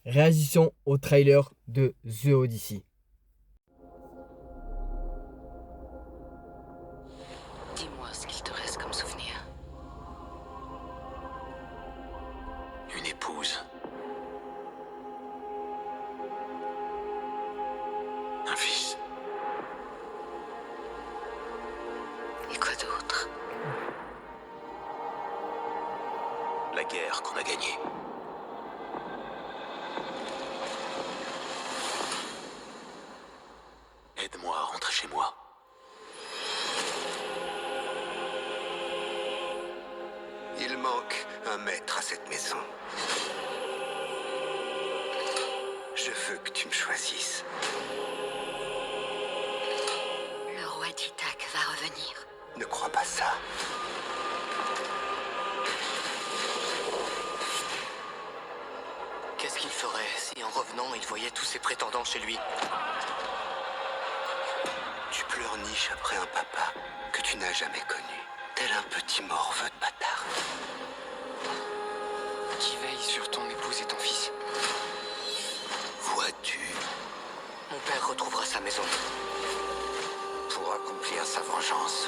Réagissons au trailer de The Odyssey. Dis-moi ce qu'il te reste comme souvenir. Une épouse. Un fils. Et quoi d'autre? La guerre qu'on a gagnée. Aide-moi à rentrer chez moi. Il manque un maître à cette maison. Je veux que tu me choisisses. Le roi d'Ithaque va revenir. Ne crois pas ça. Qu'est-ce qu'il ferait si en revenant il voyait tous ses prétendants chez lui? Tu pleurniches après un papa que tu n'as jamais connu. Tel un petit morveux de bâtard. Qui veille sur ton épouse et ton fils? Vois-tu, Mon père retrouvera sa maison. pour accomplir sa vengeance.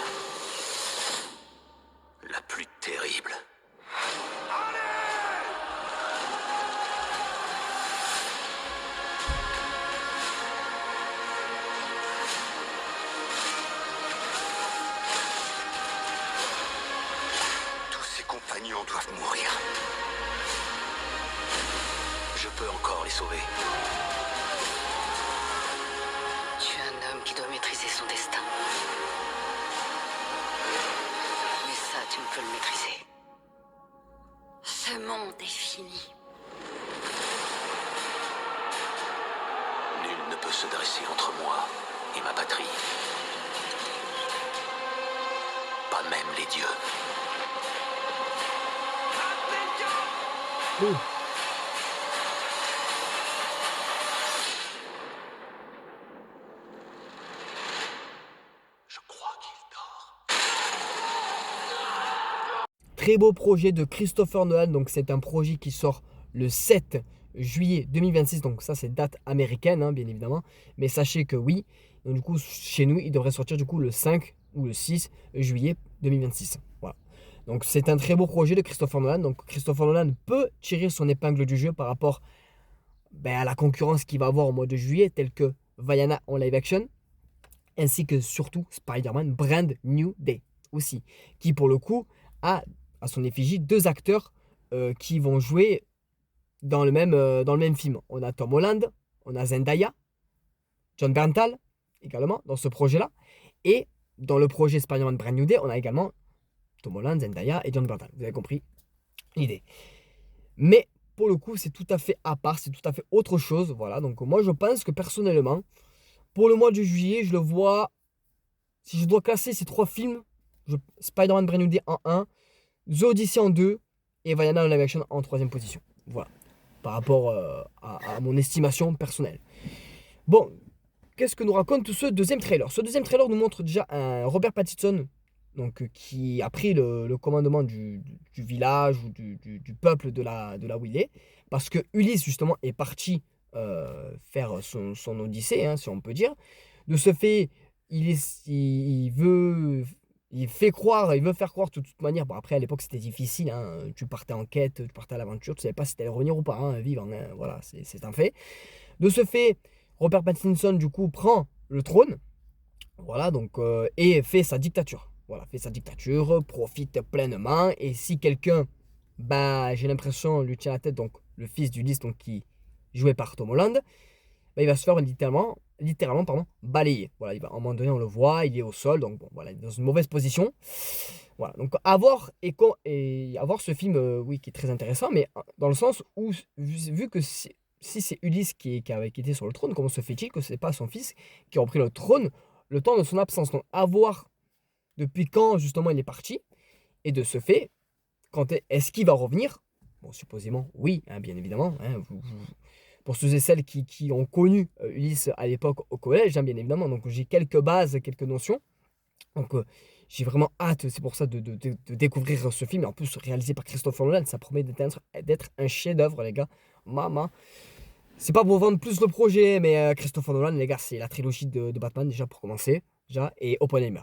La plus terrible. Tous ses compagnons doivent mourir. Je peux encore les sauver. Tu es un homme qui doit maîtriser son destin. Mais ça, tu ne peux le maîtriser. Ce monde est fini. Nul ne peut se dresser entre moi et ma patrie. Pas même les dieux. Oh. Je crois qu'il dort. Très beau projet de Christopher Nolan, donc c'est un projet qui sort le 7 juillet 2026, donc ça c'est date américaine hein, bien évidemment, mais sachez que oui, donc du coup chez nous il devrait sortir du coup le 5 ou le 6 juillet 2026, voilà. Donc c'est un très beau projet de Christopher Nolan, donc Christopher Nolan peut tirer son épingle du jeu par rapport à la concurrence qu'il va avoir au mois de juillet, telle que Vaiana en live action, ainsi que surtout Spider-Man Brand New Day aussi, qui pour le coup a à son effigie deux acteurs qui vont jouer dans le même film. On a Tom Holland, on a Zendaya, John Bernthal également dans ce projet-là. Et dans le projet Spider-Man Brand New Day, on a également Tom Holland, Zendaya et John Bernthal. Vous avez compris l'idée. Mais pour le coup, c'est tout à fait à part, c'est tout à fait autre chose. Voilà, donc moi je pense que personnellement, pour le mois de juillet, je le vois, si je dois classer ces trois films, Spider-Man Brand New Day en 1, The Odyssey en 2 et Vaiana en live action en 3e position. Voilà, par rapport à mon estimation personnelle. Bon, qu'est-ce que nous raconte ce deuxième trailer? Ce deuxième trailer nous montre déjà un Robert Pattinson donc, qui a pris le commandement du village ou du peuple de là où il est. Parce que Ulysse, justement, est parti faire son Odyssée, hein, si on peut dire. De ce fait, il veut faire croire de toute manière. Bon, après, à l'époque, c'était difficile. Hein, tu partais en quête, tu partais à l'aventure, tu ne savais pas si tu allais revenir ou pas, hein, vivant. Hein, voilà, c'est un fait. De ce fait, Robert Pattinson, du coup, prend le trône. Voilà, donc, et fait sa dictature. Voilà, fait sa dictature, profite pleinement. Et si quelqu'un, j'ai l'impression, lui tient la tête, donc le fils d'Ulysse, donc qui joué par Tom Holland, il va se faire littéralement pardon, balayer. Voilà, à un moment donné, on le voit, il est au sol, donc bon, voilà, il est dans une mauvaise position. Voilà, donc à voir ce film, oui, qui est très intéressant, mais dans le sens où, vu que si c'est Ulysse qui était sur le trône, comment se fait-il que ce n'est pas son fils qui a repris le trône le temps de son absence? Donc à voir depuis quand justement il est parti, et de ce fait, est-ce qu'il va revenir? Bon, supposément, oui, hein, bien évidemment. Hein, pour ceux et celles qui ont connu Ulysse à l'époque au collège, hein, bien évidemment. Donc j'ai quelques bases, quelques notions. Donc j'ai vraiment hâte, c'est pour ça, de découvrir ce film. En plus, réalisé par Christopher Nolan, ça promet d'être un chef-d'œuvre, les gars. Maman. C'est pas pour vendre plus le projet, mais Christopher Nolan, les gars, c'est la trilogie de Batman, déjà, pour commencer. Déjà, et Oppenheimer.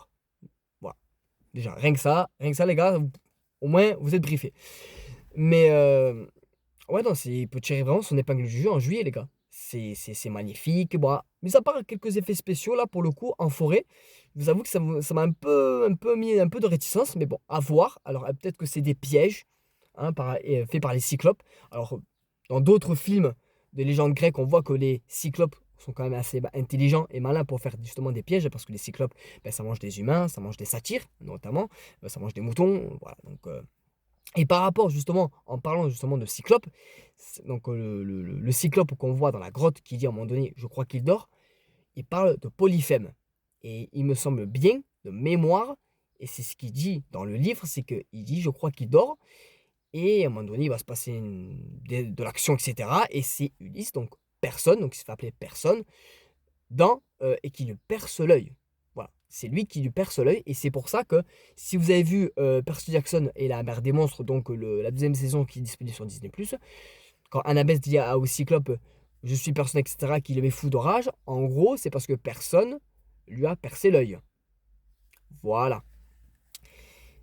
Voilà. Déjà, rien que ça, les gars, au moins, vous êtes briefés. Mais, ouais, non, il peut tirer vraiment son épingle du jeu en juillet, les gars. C'est magnifique. Bon, mais à part quelques effets spéciaux, là, pour le coup, en forêt, je vous avoue que ça m'a un peu mis un peu de réticence, mais bon, à voir. Alors, peut-être que c'est des pièges, hein, faits par les Cyclopes. Alors, dans d'autres films de légendes grecques, on voit que les Cyclopes sont quand même assez intelligents et malins pour faire justement des pièges, parce que les Cyclopes, ben, ça mange des humains, ça mange des satyres, notamment, ça mange des moutons, voilà. Donc, et par rapport justement, en parlant justement de Cyclope, donc le Cyclope qu'on voit dans la grotte qui dit à un moment donné, je crois qu'il dort, il parle de Polyphème. Et il me semble bien, de mémoire, et c'est ce qu'il dit dans le livre, c'est qu'il dit, je crois qu'il dort, et à un moment donné, il va se passer de l'action, etc. Et c'est Ulysse, donc personne, donc il se fait appeler personne, et qui lui perce l'œil. Voilà, c'est lui qui lui perce l'œil, et c'est pour ça que si vous avez vu Percy Jackson et la mer des monstres, donc la deuxième saison qui est disponible sur Disney+, quand Annabeth dit au Cyclope je suis personne, etc., qui le met fou d'orage, en gros, c'est parce que personne lui a percé l'œil. Voilà.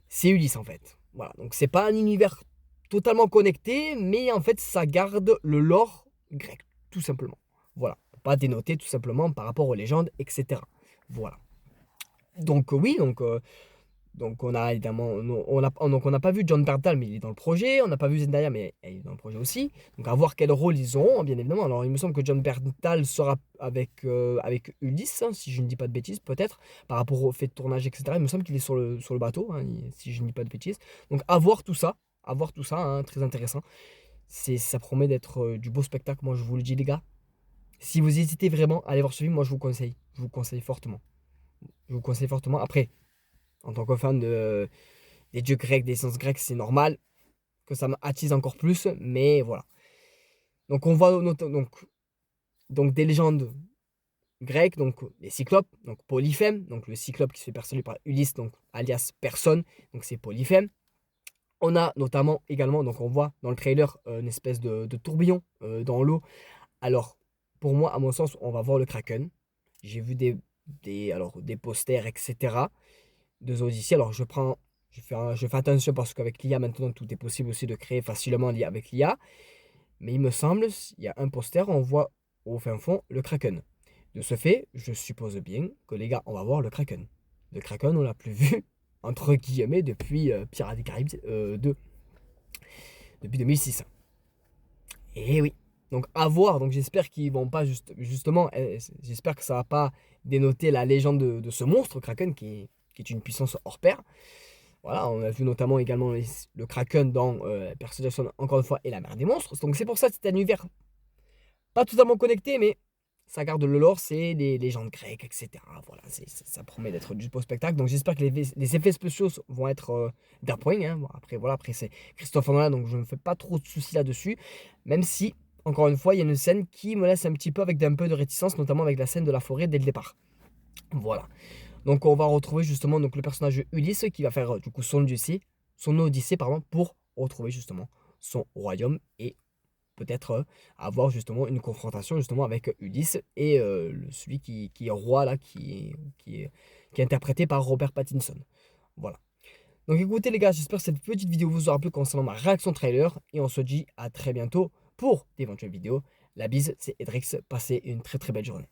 C'est Ulysse en fait. Voilà, donc c'est pas un univers totalement connecté, mais en fait ça garde le lore grec, tout simplement. Voilà, pas dénoté tout simplement par rapport aux légendes, etc. Voilà. Donc oui, donc on a évidemment, on n'a pas vu John Bernthal, mais il est dans le projet. On n'a pas vu Zendaya, mais elle est dans le projet aussi. Donc à voir quel rôle ils auront, bien évidemment. Alors il me semble que John Bernthal sera avec Ulysse, hein, si je ne dis pas de bêtises, peut-être, par rapport au fait de tournage, etc. Il me semble qu'il est sur le bateau, hein, si je ne dis pas de bêtises. Donc à voir tout ça, hein, très intéressant. Ça promet d'être du beau spectacle, moi je vous le dis les gars. Si vous hésitez vraiment à aller voir ce film, moi je vous conseille fortement. Je vous conseille fortement. Après, en tant que fan des dieux grecs, des sciences grecques, c'est normal que ça m'attise encore plus, mais voilà. Donc on voit donc des légendes grecques, donc les cyclopes, donc Polyphème, donc le cyclope qui se fait percer par Ulysse, donc alias personne, donc c'est Polyphème. On a notamment également, donc on voit dans le trailer une espèce de tourbillon dans l'eau. Alors pour moi, à mon sens, on va voir le Kraken. J'ai vu des posters, etc. de Odyssey. Alors je fais attention parce qu'avec l'IA maintenant tout est possible aussi de créer facilement avec l'IA. Mais il me semble, il y a un poster, on voit au fin fond le Kraken. De ce fait, je suppose bien que les gars, on va voir le Kraken. Le Kraken, on l'a plus vu, entre guillemets, depuis Pirates des Caraïbes 2. Depuis 2006. Et oui. Donc à voir, donc j'espère qu'ils vont pas justement, j'espère que ça va pas dénoter la légende de ce monstre Kraken qui est une puissance hors pair. Voilà, on a vu notamment également le Kraken dans Percy Jackson, encore une fois, et la mer des monstres. Donc c'est pour ça que c'est un univers pas totalement connecté, mais ça garde le lore, c'est des légendes grecques, etc. Voilà, ça promet d'être du beau spectacle. Donc j'espère que les effets spéciaux vont être d'appoint. Hein. Bon, après c'est Christopher Nolan, donc je ne me fais pas trop de soucis là-dessus. Même si, encore une fois, il y a une scène qui me laisse un petit peu avec un peu de réticence, notamment avec la scène de la forêt dès le départ. Voilà. Donc on va retrouver justement donc, le personnage Ulysse qui va faire du coup son odyssée pour retrouver justement son royaume et peut-être avoir justement une confrontation justement avec Ulysse et celui qui est roi là, qui est interprété par Robert Pattinson. Voilà. Donc écoutez les gars, j'espère que cette petite vidéo vous aura plu concernant ma réaction trailer et on se dit à très bientôt pour d'éventuelles vidéos. La bise, c'est Edrix, passez une très très belle journée.